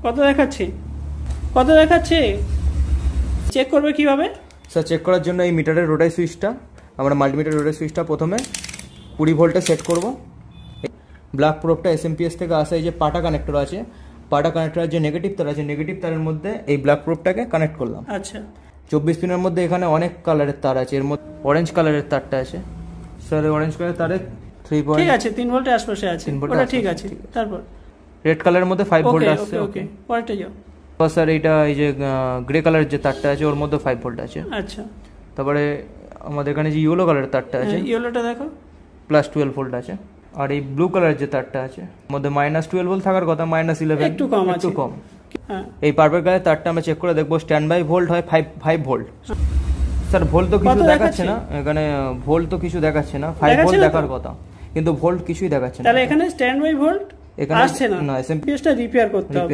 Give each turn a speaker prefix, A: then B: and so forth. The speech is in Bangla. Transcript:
A: কত দেখাচ্ছে? কত দেখাচ্ছে? চেক করবে কিভাবে?
B: স্যার চেক করার জন্য এই মিটারের রোটাই সুইচটা, আমরা মাল্টিমিটার রোটাই সুইচটা প্রথমে 20 ভোল্টে সেট করব। ব্ল্যাক প্রোবটা এসএমপিএস থেকে আসা এই যে পাটা কানেক্টর আছে, পাটা কানেক্টরের যে নেগেটিভ তার আছে, নেগেটিভ তারের মধ্যে এই ব্ল্যাক প্রোবটাকে কানেক্ট করলাম।
A: আচ্ছা,
B: 24 পিনের মধ্যে এখানে অনেক কালারের তার আছে, এর মধ্যে অরেঞ্জ কালারের তারটা আছে। স্যার অরেঞ্জ কালারের তারে 3 পয়েন্ট
A: ঠিক আছে, 3 ভোল্টের আশপাশে আছে, ওটা ঠিক আছে। তারপর
B: রেড কালারের মধ্যে 5 ভোল্ট আসছে।
A: ওকে, পরেরটা যাও।
B: স্যার এইটা এই যে গ্রে কালারের যে তারটা আছে ওর মধ্যে 5 ভোল্ট আছে।
A: আচ্ছা,
B: তারপরে আমাদের এখানে যে ইয়েলো কালারের তারটা আছে,
A: ইয়েলোটা দেখো,
B: প্লাস 12 ভোল্ট আছে। আর এই ব্লু কালারের যে তারটা আছে মধ্যে -12 ভোল্ট থাকার কথা, -11,
A: একটু কম আছে,
B: একটু কম। এই পার্পল কালারের তারটা আমরা চেক করে দেখবো, স্ট্যান্ড বাই ভোল্ট হয় 5 ভোল্ট। স্যার ভোল্ট তো কিছু দেখাচ্ছে না এখানে, ভোল্ট তো কিছু দেখাচ্ছে না, 5 ভোল্ট দেখার কথা কিন্তু ভোল্ট কিছুই দেখাচ্ছে না।
A: তাহলে এখানে স্ট্যান্ড বাই ভোল্ট
B: এখানে
A: আসছে না, এসএমপিএসটা রিপেয়ার করতে হবে।